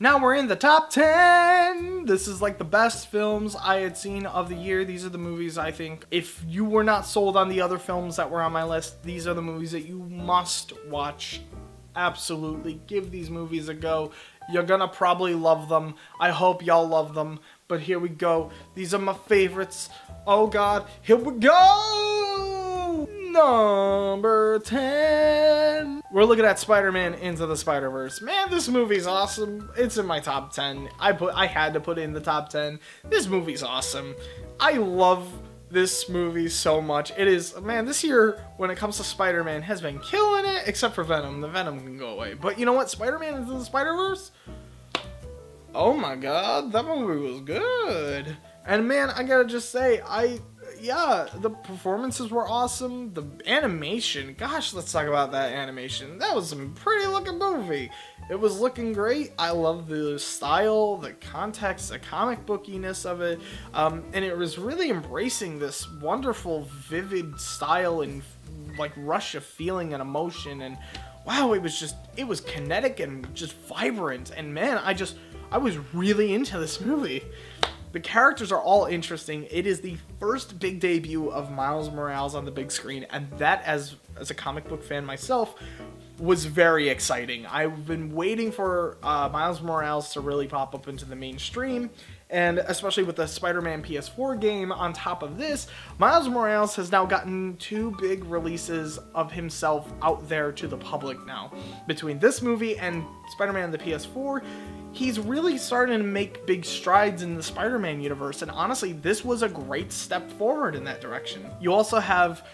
Now we're in the top 10! This is like the best films I had seen of the year. These are the movies I think, if you were not sold on the other films that were on my list, these are the movies that you must watch. Absolutely. Give these movies a go. You're gonna probably love them. I hope y'all love them. But here we go. These are my favorites. Oh god, here we go! Number 10. We're looking at Spider-Man Into the Spider-Verse. Man, this movie's awesome. It's in my top 10. I had to put it in the top 10. This movie's awesome. I love this movie so much. It is, man, this year, when it comes to Spider-Man, has been killing it, except for Venom. The Venom can go away. But you know what? Spider-Man Into the Spider-Verse? Oh my god, that movie was good. And man, I gotta just say, yeah, the performances were awesome. The animation, gosh, let's talk about that animation. That was some pretty looking movie. It was looking great. I love the style, the context, the comic bookiness of it. And it was really embracing this wonderful, vivid style and like rush of feeling and emotion. And wow, it was kinetic and just vibrant. And man, I was really into this movie. The characters are all interesting. It is the first big debut of Miles Morales on the big screen, and that, as a comic book fan myself, was very exciting. I've been waiting for Miles Morales to really pop up into the mainstream, and especially with the Spider-Man PS4 game on top of this, Miles Morales has now gotten two big releases of himself out there to the public now. Between this movie and Spider-Man on the PS4, he's really starting to make big strides in the Spider-Man universe, and honestly, this was a great step forward in that direction. You also have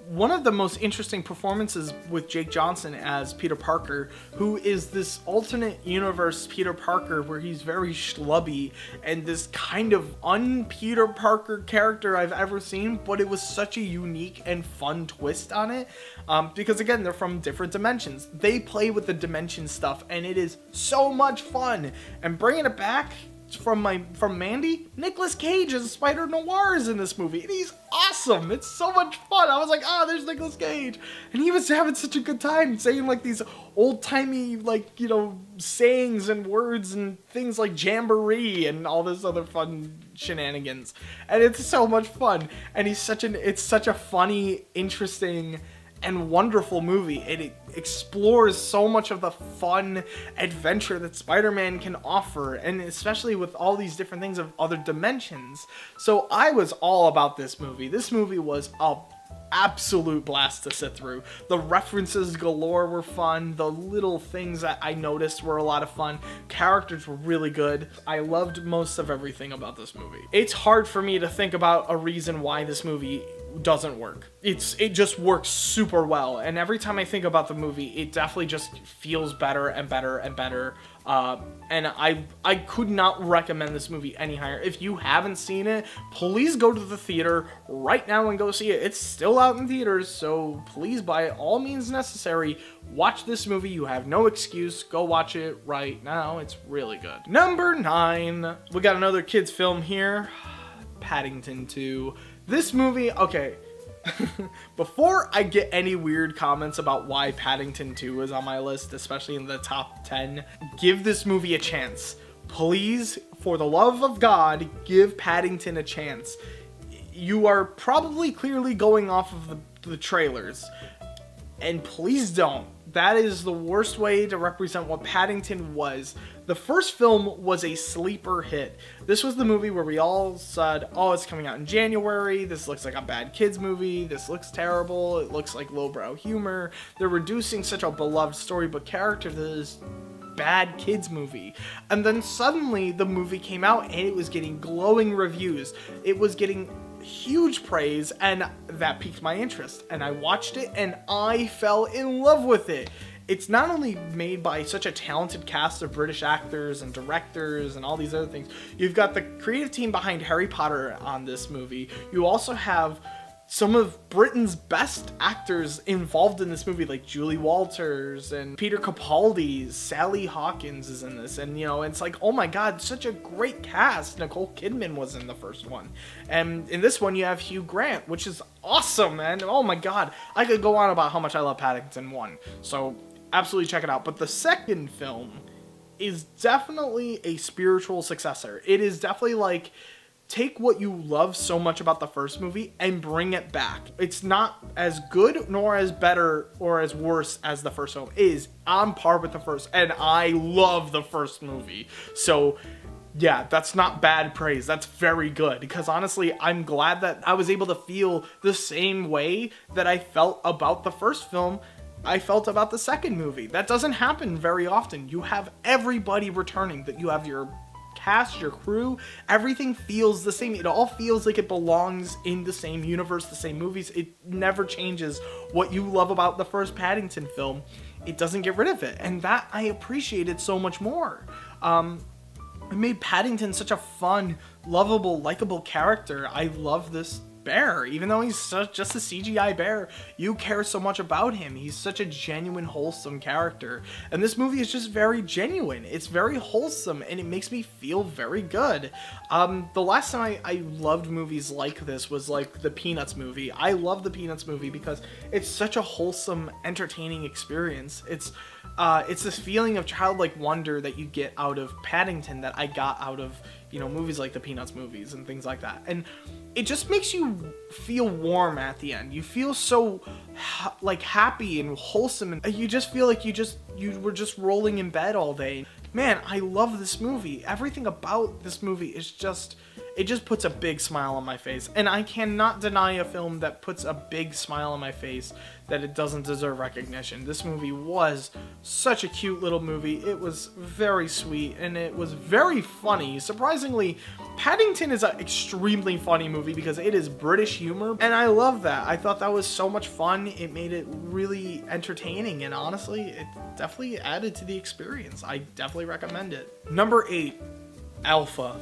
one of the most interesting performances with Jake Johnson as Peter Parker, who is this alternate universe Peter Parker where he's very schlubby and this kind of un-Peter Parker character I've ever seen, but it was such a unique and fun twist on it, because again, they're from different dimensions. They play with the dimension stuff, and it is so much fun. And bringing it back from Mandy, Nicolas Cage as Spider Noir is in this movie, and he's awesome. It's so much fun. I was like, there's Nicolas Cage, and he was having such a good time saying like these old-timey, like, you know, sayings and words and things like jamboree and all this other fun shenanigans, and it's so much fun. And it's such a funny, interesting, and wonderful movie. It explores so much of the fun adventure that Spider-Man can offer, and especially with all these different things of other dimensions. So I was all about this movie. This movie was a absolute blast to sit through. The references galore were fun. The little things that I noticed were a lot of fun. Characters were really good. I loved most of everything about this movie. It's hard for me to think about a reason why this movie doesn't work. It just works super well, and every time I think about the movie, it definitely just feels better and better and better. And I could not recommend this movie any higher. If you haven't seen it, please go to the theater right now and go see it. It's still out in theaters, so please, by all means necessary, watch this movie. You have no excuse. Go watch it right now. It's really good. Number 9. We got another kids film here. Paddington II. This movie, okay, before I get any weird comments about why Paddington 2 is on my list, especially in the top 10, give this movie a chance. Please, for the love of God, give Paddington a chance. You are probably clearly going off of the trailers, and please don't. That is the worst way to represent what Paddington was. The first film was a sleeper hit. This was the movie where we all said, oh, it's coming out in January. This looks like a bad kids movie. This looks terrible. It looks like lowbrow humor. They're reducing such a beloved storybook character to this bad kids movie. And then suddenly the movie came out and it was getting glowing reviews. It was getting huge praise, and that piqued my interest, and I watched it and I fell in love with it. It's not only made by such a talented cast of British actors and directors and all these other things. You've got the creative team behind Harry Potter on this movie. You also have some of Britain's best actors involved in this movie, like Julie Walters and Peter Capaldi. Sally Hawkins is in this, and you know, it's like, oh my god, such a great cast. Nicole Kidman was in the first one, and in this one you have Hugh Grant, which is awesome, man. Oh my god, I could go on about how much I love Paddington 1, so absolutely check it out. But the second film is definitely a spiritual successor. It is definitely like, take what you love so much about the first movie and bring it back. It's not as good nor as better or as worse as the first film. It is on par with the first, and I love the first movie. So yeah, that's not bad praise. That's very good, because honestly, I'm glad that I was able to feel the same way that I felt about the first film I felt about the second movie. That doesn't happen very often. You have everybody returning, that you have your cast, your crew, everything feels the same. It all feels like it belongs in the same universe, the same movies. It never changes what you love about the first Paddington film. It doesn't get rid of it, and that I appreciated so much more. It made Paddington such a fun, lovable, likable character. I love this bear. Even though he's just a CGI bear, you care so much about him. He's such a genuine, wholesome character. And this movie is just very genuine. It's very wholesome, and it makes me feel very good. The last time I loved movies like this was like the Peanuts movie. I love the Peanuts movie because it's such a wholesome, entertaining experience. It's this feeling of childlike wonder that you get out of Paddington that I got out of, you know, movies like the Peanuts movies and things like that. And it just makes you feel warm at the end. You feel so like happy and wholesome, and you just feel like you were just rolling in bed all day. Man, I love this movie. Everything about this movie is it just puts a big smile on my face. And I cannot deny a film that puts a big smile on my face that it doesn't deserve recognition. This movie was such a cute little movie. It was very sweet, and it was very funny. Surprisingly, Paddington is an extremely funny movie because it is British humor, and I love that. I thought that was so much fun. It made it really entertaining, and honestly, it definitely added to the experience. I definitely recommend it. Number 8, Alpha.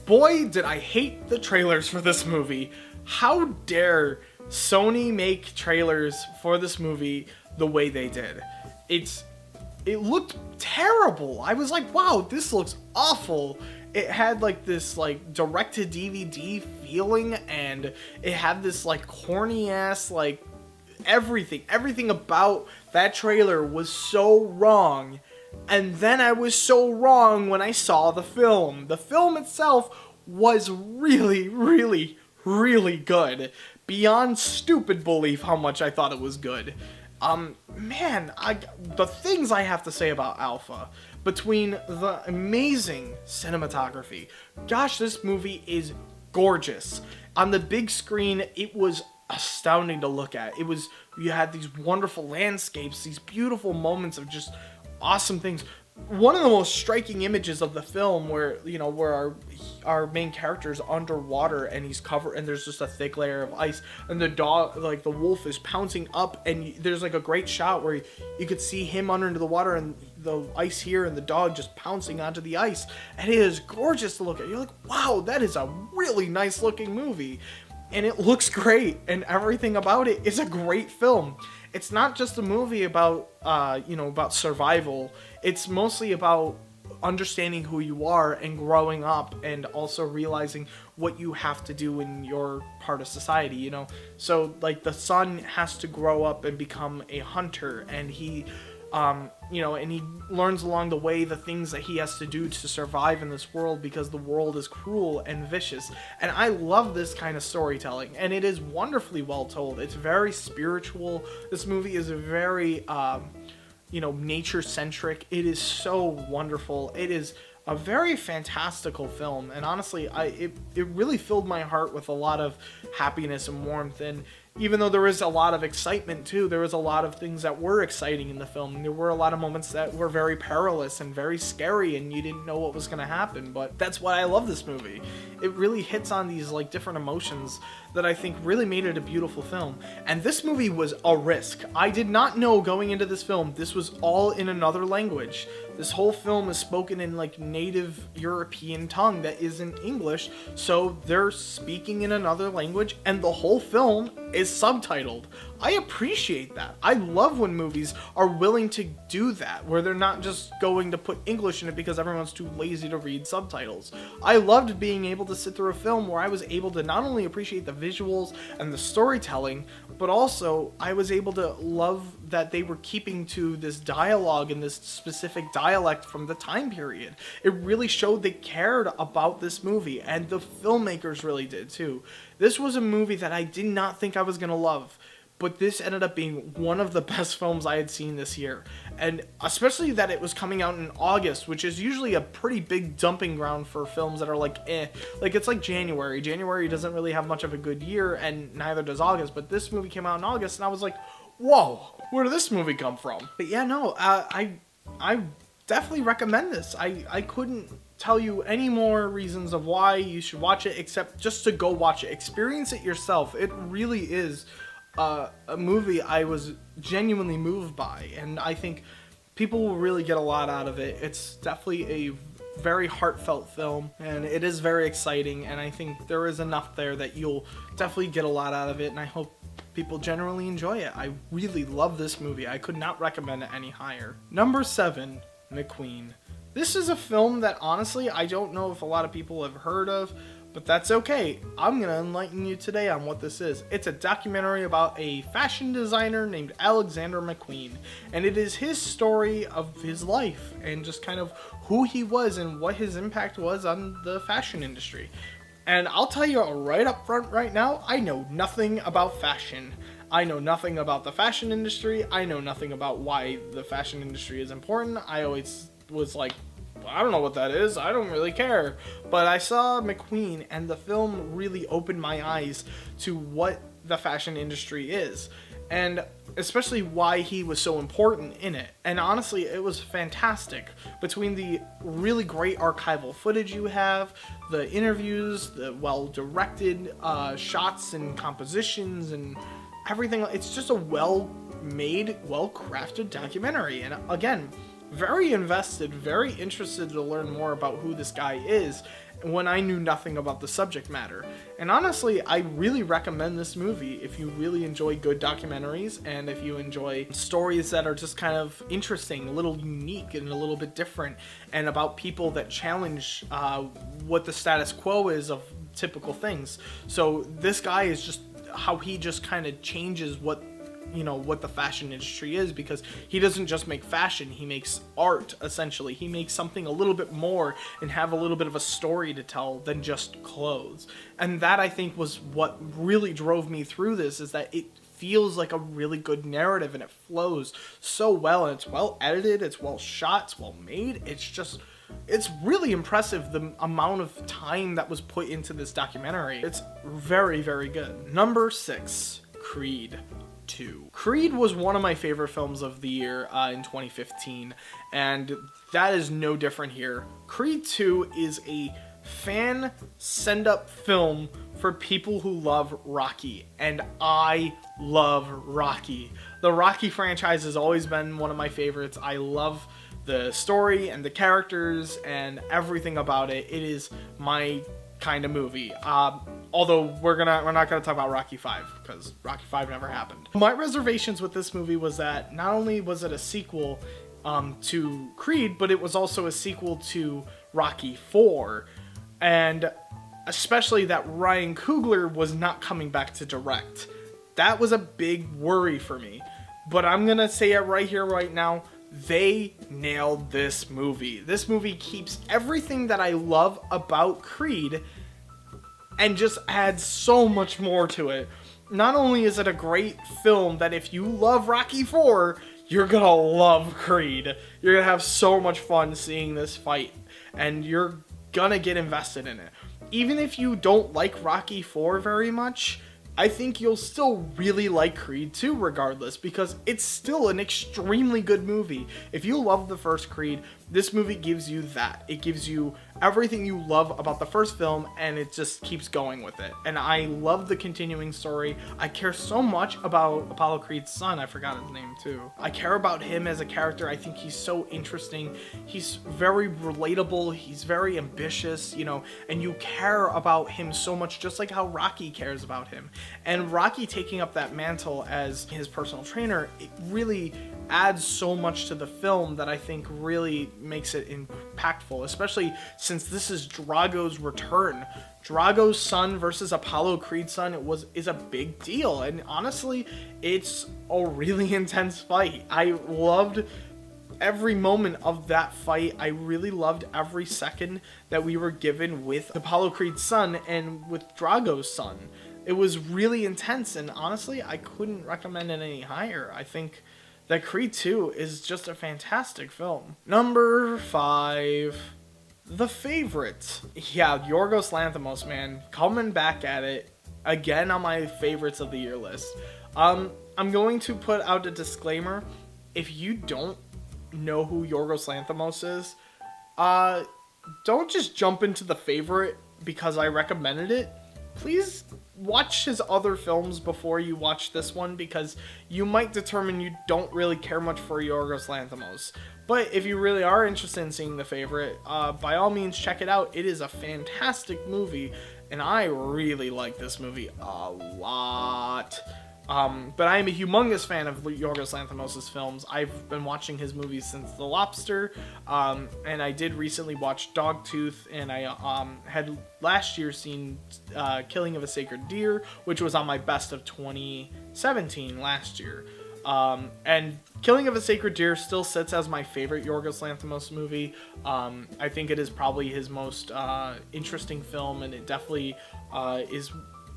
Boy, did I hate the trailers for this movie. How dare Sony make trailers for this movie the way they did. It looked terrible. I was like, wow, this looks awful. It had like this like direct to DVD feeling, and it had this like corny ass like everything about that trailer was so wrong. And then I was so wrong when I saw the film. The film itself was really, really, really good. Beyond stupid belief how much I thought it was good. The things I have to say about Alpha, between the amazing cinematography. Gosh, this movie is gorgeous. On the big screen, it was astounding to look at. You had these wonderful landscapes, these beautiful moments of just awesome things. One of the most striking images of the film where our main character is underwater and he's covered and there's just a thick layer of ice, and the dog, like the wolf, is pouncing up, and there's like a great shot where you could see him under the water and the ice here and the dog just pouncing onto the ice, and it is gorgeous to look at. You're like, wow, that is a really nice looking movie, and it looks great, and everything about it is a great film. It's not just a movie about about survival. It's mostly about understanding who you are and growing up, and also realizing what you have to do in your part of society, So like the son has to grow up and become a hunter, and he and he learns along the way the things that he has to do to survive in this world, because the world is cruel and vicious. And I love this kind of storytelling, and it is wonderfully well told. It's very spiritual. This movie is very nature-centric. It is so wonderful. It is a very fantastical film, and honestly, it really filled my heart with a lot of happiness and warmth. And even though there is a lot of excitement too, there was a lot of things that were exciting in the film. There were a lot of moments that were very perilous and very scary, and you didn't know what was going to happen. But that's why I love this movie. It really hits on these like different emotions that I think really made it a beautiful film. And this movie was a risk. I did not know going into this film this was all in another language. This whole film is spoken in like native European tongue that isn't English, so they're speaking in another language, and the whole film is subtitled. I appreciate that. I love when movies are willing to do that, where they're not just going to put English in it because everyone's too lazy to read subtitles. I loved being able to sit through a film where I was able to not only appreciate the visuals and the storytelling, but also I was able to love that they were keeping to this dialogue and this specific dialect from the time period. It really showed they cared about this movie, and the filmmakers really did too. This was a movie that I did not think I was going to love, but this ended up being one of the best films I had seen this year. And especially that it was coming out in August, which is usually a pretty big dumping ground for films that are like, eh. Like, it's like January. January doesn't really have much of a good year, and neither does August. But this movie came out in August, and I was like, whoa, where did this movie come from? But yeah, no, I definitely recommend this. I couldn't tell you any more reasons of why you should watch it, except just to go watch it. Experience it yourself. It really is a movie I was genuinely moved by, and I think people will really get a lot out of it. It's definitely a very heartfelt film, and it is very exciting, and I think there is enough there that you'll definitely get a lot out of it, and I hope people generally enjoy it. I really love this movie. I could not recommend it any higher. Number 7, McQueen. This is a film that honestly I don't know if a lot of people have heard of, but that's okay. I'm going to enlighten you today on what this is. It's a documentary about a fashion designer named Alexander McQueen, and it is his story of his life and just kind of who he was and what his impact was on the fashion industry. And I'll tell you right up front right now, I know nothing about fashion. I know nothing about the fashion industry. I know nothing about why the fashion industry is important. I always was like, I don't know what that is. I don't really care. But I saw McQueen, and the film really opened my eyes to what the fashion industry is, and especially why he was so important in it. And honestly, it was fantastic. Between the really great archival footage you have, the interviews, the well-directed shots and compositions and everything, it's just a well-made, well-crafted documentary. And again, very invested, very interested to learn more about who this guy is when I knew nothing about the subject matter. And honestly, I really recommend this movie if you really enjoy good documentaries, and if you enjoy stories that are just kind of interesting, a little unique and a little bit different, and about people that challenge what the status quo is of typical things. So this guy is just how he just kind of changes what the fashion industry is, because he doesn't just make fashion, he makes art. Essentially, he makes something a little bit more and have a little bit of a story to tell than just clothes. And that, I think, was what really drove me through this, is that it feels like a really good narrative, and it flows so well, and it's well edited, it's well shot, it's well made. It's really impressive the amount of time that was put into this documentary. It's very, very good. Number 6, Creed 2. Creed was one of my favorite films of the year in 2015, and that is no different here. Creed 2 is a fan send-up film for people who love Rocky, and I love Rocky. The Rocky franchise has always been one of my favorites. I love the story and the characters and everything about it. It is my kind of movie. Although we're not gonna talk about Rocky 5, because Rocky 5 never happened. My reservations with this movie was that not only was it a sequel to Creed, but it was also a sequel to Rocky 4, and especially that Ryan Coogler was not coming back to direct. That was a big worry for me. But I'm gonna say it right here, right now. They nailed this movie. This movie keeps everything that I love about Creed and just adds so much more to it. Not only is it a great film that if you love Rocky 4, you're gonna love Creed. You're gonna have so much fun seeing this fight, and you're gonna get invested in it. Even if you don't like Rocky 4 very much, I think you'll still really like Creed 2 regardless, because it's still an extremely good movie. If you love the first Creed, this movie gives you that. It gives you everything you love about the first film, and it just keeps going with it. And I love the continuing story. I care so much about Apollo Creed's son. I forgot his name too. I care about him as a character. I think he's so interesting. He's very relatable. He's very ambitious, and you care about him so much, just like how Rocky cares about him. And Rocky taking up that mantle as his personal trainer, it really adds so much to the film that I think really makes it impactful, especially since this is Drago's return. Drago's son versus Apollo Creed's son is a big deal, and honestly, it's a really intense fight. I loved every moment of that fight. I really loved every second that we were given with Apollo Creed's son and with Drago's son. It was really intense, and honestly, I couldn't recommend it any higher. I think that Creed 2 is just a fantastic film. Number 5, The Favorite. Yeah, Yorgos Lanthimos, man, coming back at it again on my favorites of the year list. I'm going to put out a disclaimer. If you don't know who Yorgos Lanthimos is, don't just jump into The Favorite because I recommended it. Please watch his other films before you watch this one, because you might determine you don't really care much for Yorgos Lanthimos. But if you really are interested in seeing The Favorite, by all means check it out. It is a fantastic movie, and I really like this movie a lot. But I am a humongous fan of Yorgos Lanthimos' films. I've been watching his movies since The Lobster, and I did recently watch Dogtooth, and I had last year seen Killing of a Sacred Deer, which was on my best of 2017 last year. And Killing of a Sacred Deer still sits as my favorite Yorgos Lanthimos movie. I think it is probably his most interesting film, and it definitely is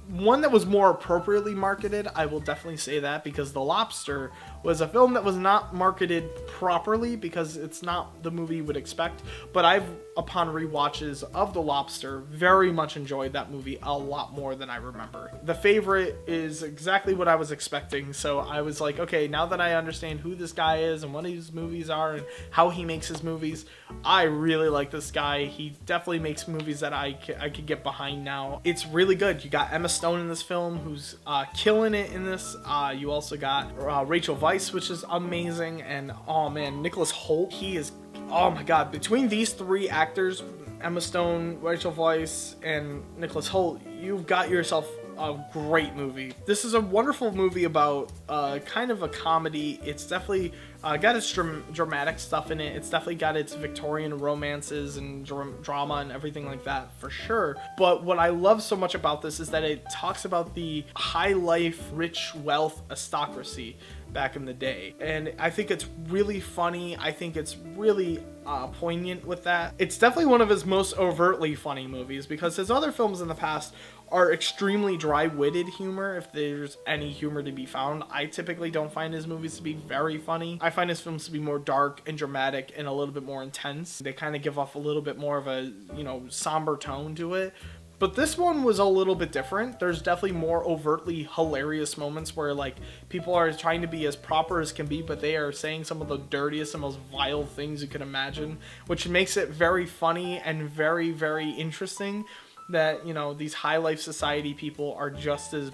one that was more appropriately marketed. I will definitely say that, because The Lobster was a film that was not marketed properly because it's not the movie you would expect. But I've, upon rewatches of The Lobster, very much enjoyed that movie a lot more than I remember. The Favorite is exactly what I was expecting, so I was like, okay, now that I understand who this guy is and what his movies are and how he makes his movies, I really like this guy. He definitely makes movies that I could get behind now. It's really good. You got Emma Stone in this film, who's killing it in this. You also got Rachel Weisz, which is amazing, and oh man, Nicholas Hoult, he is, oh my god, between these three actors, Emma Stone, Rachel Weisz, and Nicholas Hoult, you've got yourself a great movie. This is a wonderful movie about kind of a comedy. It's definitely got its dramatic stuff in it. It's definitely got its Victorian romances and drama and everything like that, for sure. But what I love so much about this is that it talks about the high life, rich wealth aristocracy back in the day. And I think it's really funny. I think it's really poignant with that. It's definitely one of his most overtly funny movies, because his other films in the past are extremely dry-witted humor, if there's any humor to be found. I typically don't find his movies to be very funny. I find his films to be more dark and dramatic and a little bit more intense. They kind of give off a little bit more of a, somber tone to it. But this one was a little bit different. There's definitely more overtly hilarious moments where, like, people are trying to be as proper as can be, but they are saying some of the dirtiest and most vile things you can imagine, which makes it very funny and very, very interesting that, these high life society people are just as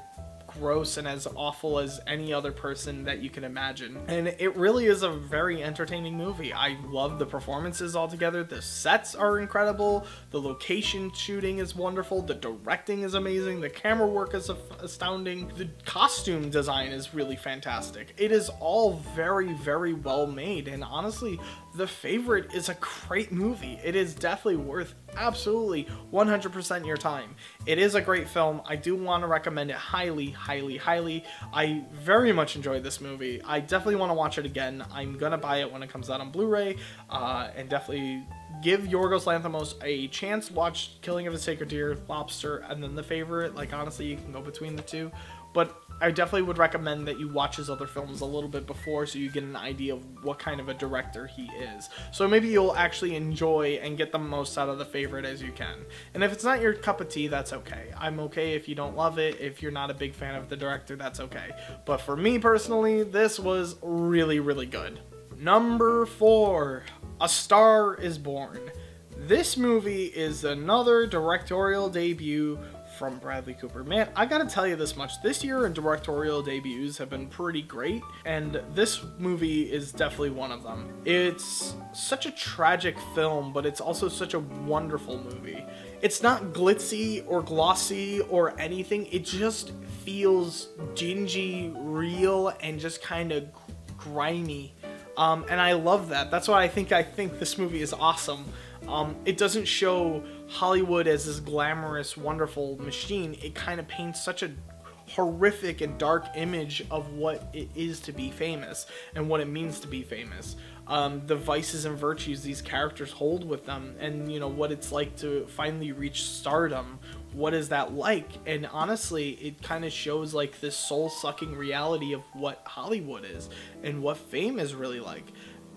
gross and as awful as any other person that you can imagine. And it really is a very entertaining movie. I love the performances altogether. The sets are incredible. The location shooting is wonderful. The directing is amazing. The camera work is astounding. The costume design is really fantastic. It is all very, very well made. And honestly, The Favorite is a great movie. It is definitely worth absolutely 100% your time. It is a great film. I do want to recommend it highly, highly, highly. I very much enjoyed this movie. I definitely want to watch it again. I'm gonna buy it when it comes out on Blu-ray, and definitely give Yorgos Lanthimos a chance. Watch Killing of a Sacred Deer, Lobster, and then The Favorite. Like, honestly, you can go between the two. But I definitely would recommend that you watch his other films a little bit before, so you get an idea of what kind of a director he is. So maybe you'll actually enjoy and get the most out of The Favorite as you can. And if it's not your cup of tea, that's okay. I'm okay if you don't love it. If you're not a big fan of the director, that's okay. But for me personally, this was really, really good. Number 4, A Star is Born. This movie is another directorial debut from Bradley Cooper. Man, I gotta tell you this much. This year in directorial debuts have been pretty great, and this movie is definitely one of them. It's such a tragic film, but it's also such a wonderful movie. It's not glitzy or glossy or anything. It just feels dingy, real, and just kind of grimy. And I love that. That's why I think this movie is awesome. It doesn't show Hollywood as this glamorous, wonderful machine. It kind of paints such a horrific and dark image of what it is to be famous and what it means to be famous. The vices and virtues these characters hold with them, and what it's like to finally reach stardom. What is that like? And honestly, it kind of shows like this soul-sucking reality of what Hollywood is and what fame is really like.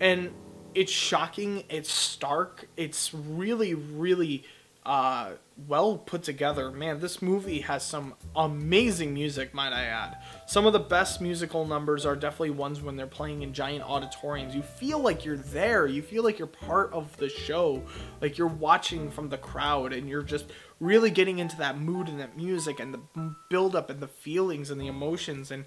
And it's shocking, it's stark, it's really, really well put together. Man, this movie has some amazing music, might I add. Some of the best musical numbers are definitely ones when they're playing in giant auditoriums. You feel like you're there. You feel like you're part of the show. Like you're watching from the crowd, and you're just really getting into that mood and that music and the build-up and the feelings and the emotions. And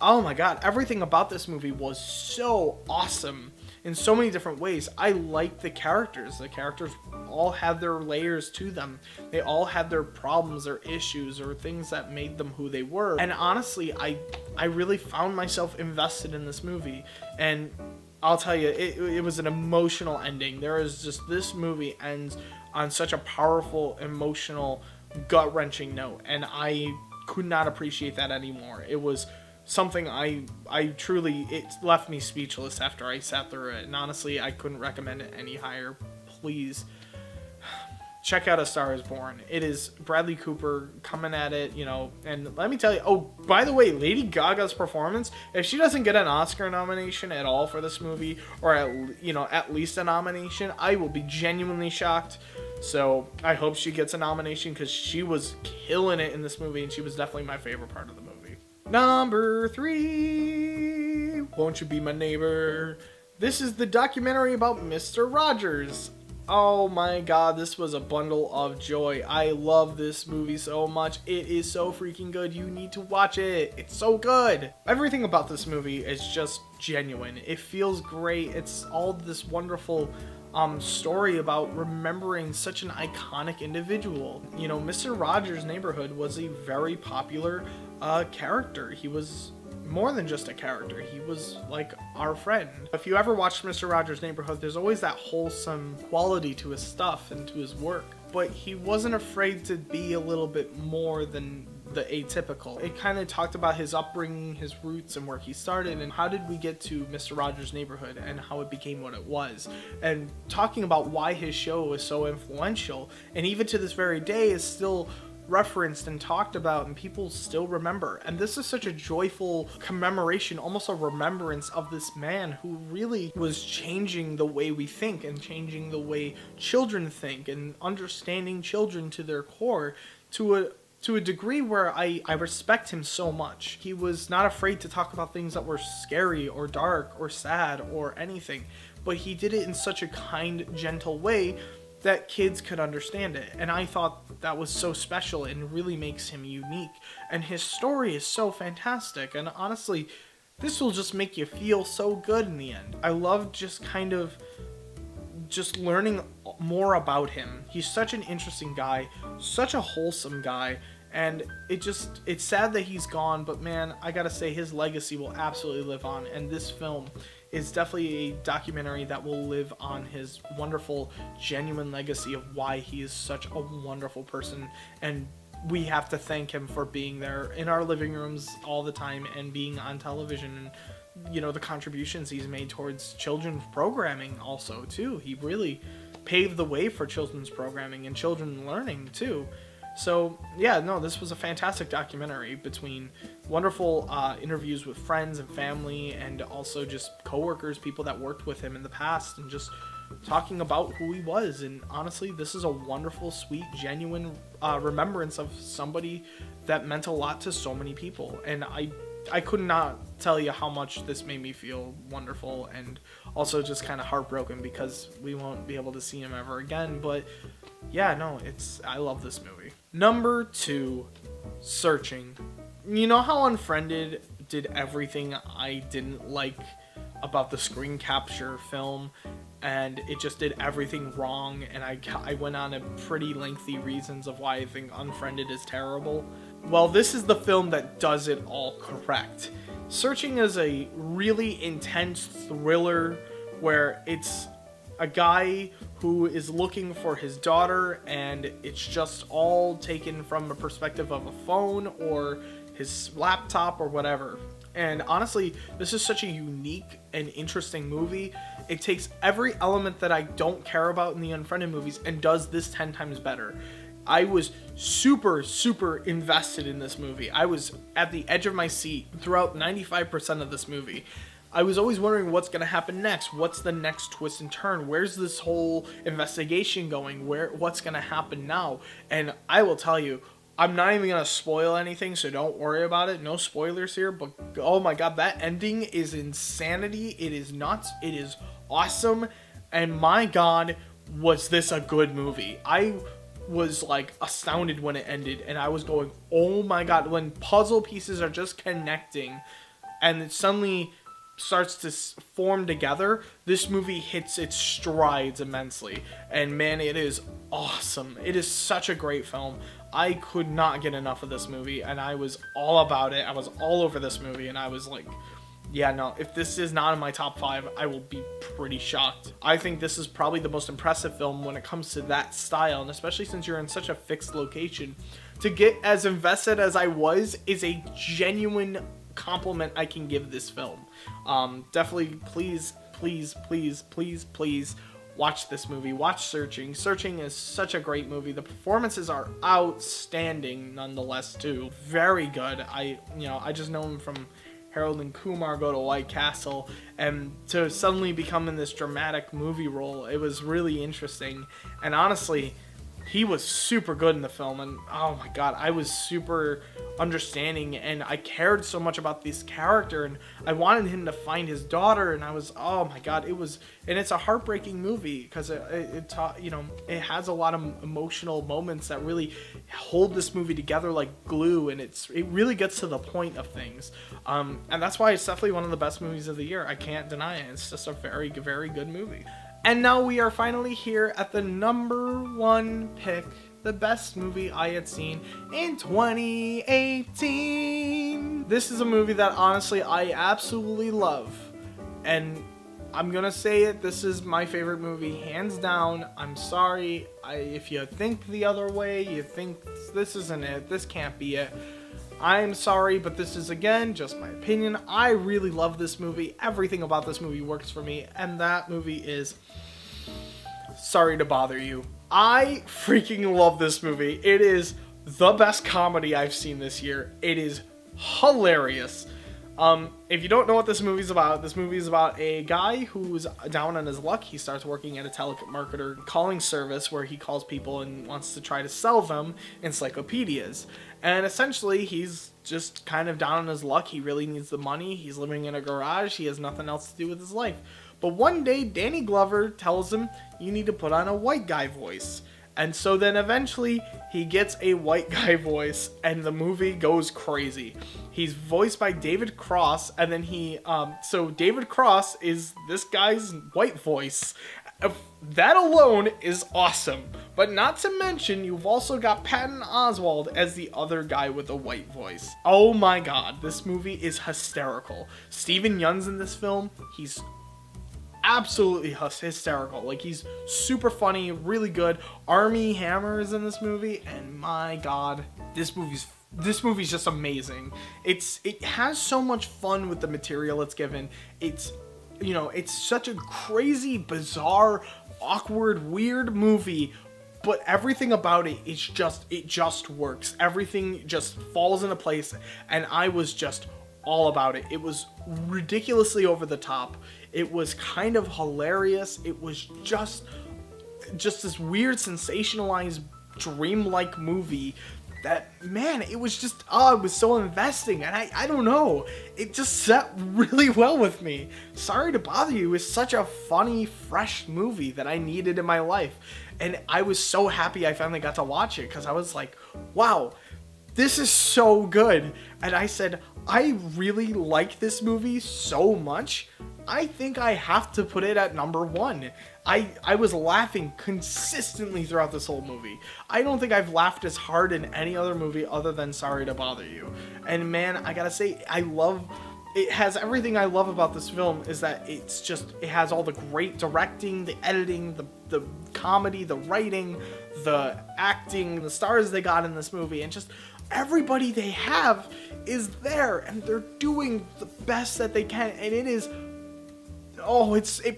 oh my god, everything about this movie was so awesome in so many different ways. I liked the characters. The characters all had their layers to them. They all had their problems or issues or things that made them who they were. And honestly, I really found myself invested in this movie. And I'll tell you, it was an emotional ending. There is just, this movie ends on such a powerful, emotional, gut-wrenching note. And I could not appreciate that anymore. It was something I truly, it left me speechless after I sat through it. And honestly, I couldn't recommend it any higher. Please check out A Star Is Born. It is Bradley Cooper coming at it, and let me tell you, oh, by the way, Lady Gaga's performance, if she doesn't get an Oscar nomination at all for this movie, or at least a nomination, I will be genuinely shocked. So I hope she gets a nomination, because she was killing it in this movie, and she was definitely my favorite part of the movie. Number 3, Won't You Be My Neighbor? This is the documentary about Mr. Rogers. Oh my god, this was a bundle of joy. I love this movie so much. It is so freaking good. You need to watch it. It's so good. Everything about this movie is just genuine. It feels great. It's all this wonderful story about remembering such an iconic individual. Mr. Rogers' Neighborhood was a very popular character. He was more than just a character. He was like our friend. If you ever watched Mr. Rogers' Neighborhood, there's always that wholesome quality to his stuff and to his work. But he wasn't afraid to be a little bit more than the atypical. It kind of talked about his upbringing, his roots, and where he started, and how did we get to Mr. Rogers' Neighborhood and how it became what it was. And talking about why his show was so influential, and even to this very day is still referenced and talked about, and people still remember. And this is such a joyful commemoration, almost a remembrance of this man who really was changing the way we think and changing the way children think and understanding children to their core to a degree where I respect him so much. He was not afraid to talk about things that were scary or dark or sad or anything, but he did it in such a kind, gentle way that kids could understand it. And I thought that was so special and really makes him unique. And his story is so fantastic. And honestly, this will just make you feel so good in the end. I love just learning more about him. He's such an interesting guy, such a wholesome guy. And it's sad that he's gone, but man, I gotta say his legacy will absolutely live on. And this film is definitely a documentary that will live on his wonderful, genuine legacy of why he is such a wonderful person. And we have to thank him for being there in our living rooms all the time and being on television, and the contributions he's made towards children's programming also too. He really paved the way for children's programming and children learning too. So yeah, no, this was a fantastic documentary between wonderful interviews with friends and family, and also just coworkers, people that worked with him in the past, and just talking about who he was. And honestly, this is a wonderful, sweet, genuine remembrance of somebody that meant a lot to so many people. And I could not tell you how much this made me feel wonderful, and also just kind of heartbroken because we won't be able to see him ever again. But yeah, no, I love this movie. Number 2, Searching. You know how Unfriended did everything I didn't like about the screen capture film, and it just did everything wrong, and I went on a pretty lengthy reasons of why I think Unfriended is terrible? Well, this is the film that does it all correct. Searching is a really intense thriller where it's a guy who is looking for his daughter, and it's just all taken from a perspective of a phone or his laptop or whatever. And honestly, this is such a unique and interesting movie. It takes every element that I don't care about in the Unfriended movies and does this 10 times better. I was super invested in this movie. I was at the edge of my seat throughout 95% of this movie. I was always wondering what's going to happen next. What's the next twist and turn? Where's this whole investigation going? What's going to happen now? And I will tell you, I'm not even going to spoil anything, so don't worry about it. No spoilers here, but oh my god, that ending is insanity. It is nuts. It is awesome. And my god, was this a good movie. I was like astounded when it ended, and I was going, oh my god, when puzzle pieces are just connecting and it suddenly starts to form together, this movie hits its strides immensely. And man, it is awesome. It is such a great film. I could not get enough of this movie, and I was all about it. I was all over this movie, and I was like, yeah, no, if this is not in my top 5, I will be pretty shocked. I think this is probably the most impressive film when it comes to that style, and especially since you're in such a fixed location. To get as invested as I was is a genuine compliment I can give this film. Definitely, please watch this movie. Watch Searching. Searching is such a great movie. The performances are outstanding nonetheless too. Very good. I just know him from Harold and Kumar Go to White Castle, and to suddenly become in this dramatic movie role, it was really interesting. And honestly, he was super good in the film, and oh my god, I was super understanding, and I cared so much about this character, and I wanted him to find his daughter, and I was, oh my god, and it's a heartbreaking movie because it has a lot of emotional moments that really hold this movie together like glue, and it really gets to the point of things, and that's why it's definitely one of the best movies of the year. I can't deny it. It's just a very good movie. And now we are finally here at the number 1 pick, the best movie I had seen in 2018. This is a movie that honestly I absolutely love. And I'm gonna say it, this is my favorite movie, hands down. I'm sorry, if you think the other way, you think this isn't it, this can't be it. I'm sorry, but this is, again, just my opinion. I really love this movie. Everything about this movie works for me, and that movie is Sorry to Bother You. I freaking love this movie. It is the best comedy I've seen this year. It is hilarious. If you don't know what this movie's about a guy who's down on his luck. He starts working at a telemarketer calling service where he calls people and wants to try to sell them encyclopedias. And essentially, he's just kind of down on his luck. He really needs the money. He's living in a garage. He has nothing else to do with his life. But one day, Danny Glover tells him, you need to put on a white guy voice. And so then eventually he gets a white guy voice, and the movie goes crazy. He's voiced by David Cross, and then so David Cross is this guy's white voice. That alone is awesome. But not to mention, you've also got Patton Oswalt as the other guy with a white voice. Oh my god, this movie is hysterical. Steven Yeun's in this film. He's absolutely hysterical. Like, he's super funny, really good. Armie Hammer is in this movie, and my god, this movie's just amazing. It has so much fun with the material it's given. It's such a crazy, bizarre, awkward, weird movie, but everything about it just works. Everything just falls into place, and I was just all about it. It was ridiculously over the top. It was kind of hilarious. It was just this weird, sensationalized, dreamlike movie that, man, it was just, it was so investing, and I don't know, it just set really well with me. Sorry to Bother You is such a funny, fresh movie that I needed in my life, and I was so happy I finally got to watch it, because I was like, wow, this is so good. And I said, I really like this movie so much, I think I have to put it at number 1. I was laughing consistently throughout this whole movie. I don't think I've laughed as hard in any other movie other than Sorry to Bother You. And man, I gotta say, I love it has everything I love about this film, is that it has all the great directing, the editing, the comedy, the writing, the acting, the stars they got in this movie, and just everybody they have is there, and they're doing the best that they can, and it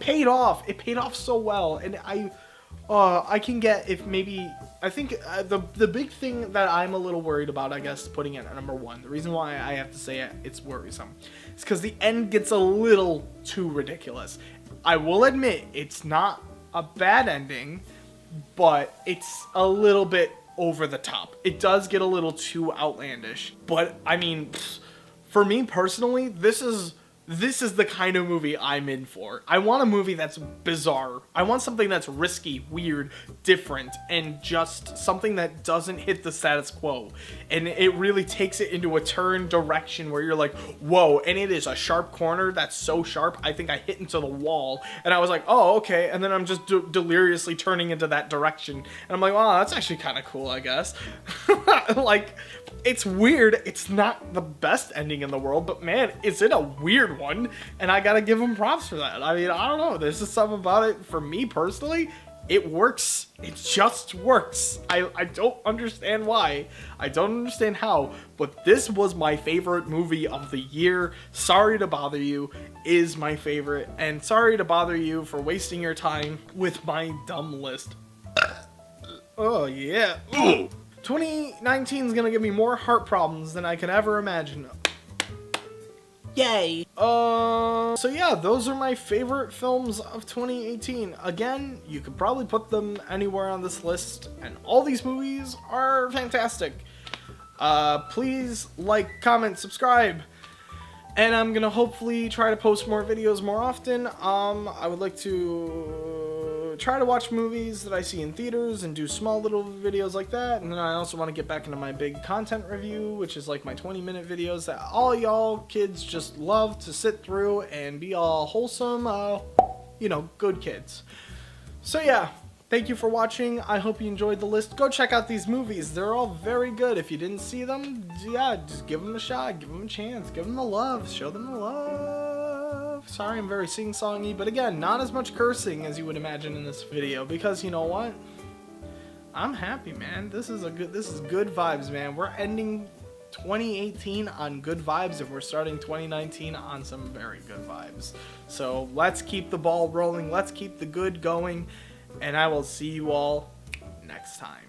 paid off. It paid off so well, and I can get, if maybe, I think the big thing that I'm a little worried about, I guess, putting it at number 1, the reason why I have to say it's worrisome, is because the end gets a little too ridiculous. I will admit, it's not a bad ending, but it's a little bit over the top. It does get a little too outlandish, but I mean, for me personally, this is the kind of movie I'm in for. I want a movie that's bizarre. I want something that's risky, weird, different, and just something that doesn't hit the status quo. And it really takes it into a turn direction where you're like, whoa, and it is a sharp corner that's so sharp, I think I hit into the wall. And I was like, oh, okay. And then I'm just deliriously turning into that direction. And I'm like, wow, that's actually kind of cool, I guess. Like, it's weird. It's not the best ending in the world, but man, is it a weird one, and I gotta give them props for that. I mean, I don't know, there's just something about it, for me personally, it works. It just works. I don't understand why. I don't understand how, but this was my favorite movie of the year. Sorry to Bother You is my favorite, and sorry to bother you for wasting your time with my dumb list. Oh yeah. 2019 is gonna give me more heart problems than I can ever imagine. Yay! So yeah, those are my favorite films of 2018. Again, you could probably put them anywhere on this list, and all these movies are fantastic. Please like, comment, subscribe, and I'm gonna hopefully try to post more videos more often. I would like to try to watch movies that I see in theaters and do small little videos like that, and then I also want to get back into my big content review, which is like my 20-minute videos that all y'all kids just love to sit through and be all wholesome, good kids. So yeah, thank you for watching. I hope you enjoyed the list. Go check out these movies. They're all very good. If you didn't see them, yeah, just give them a shot, give them a chance, give them the love, show them the love. Sorry, I'm very sing-songy, but again, not as much cursing as you would imagine in this video, because you know what? I'm happy, man. This is good vibes, man. We're ending 2018 on good vibes, and we're starting 2019 on some very good vibes. So let's keep the ball rolling. Let's keep the good going, and I will see you all next time.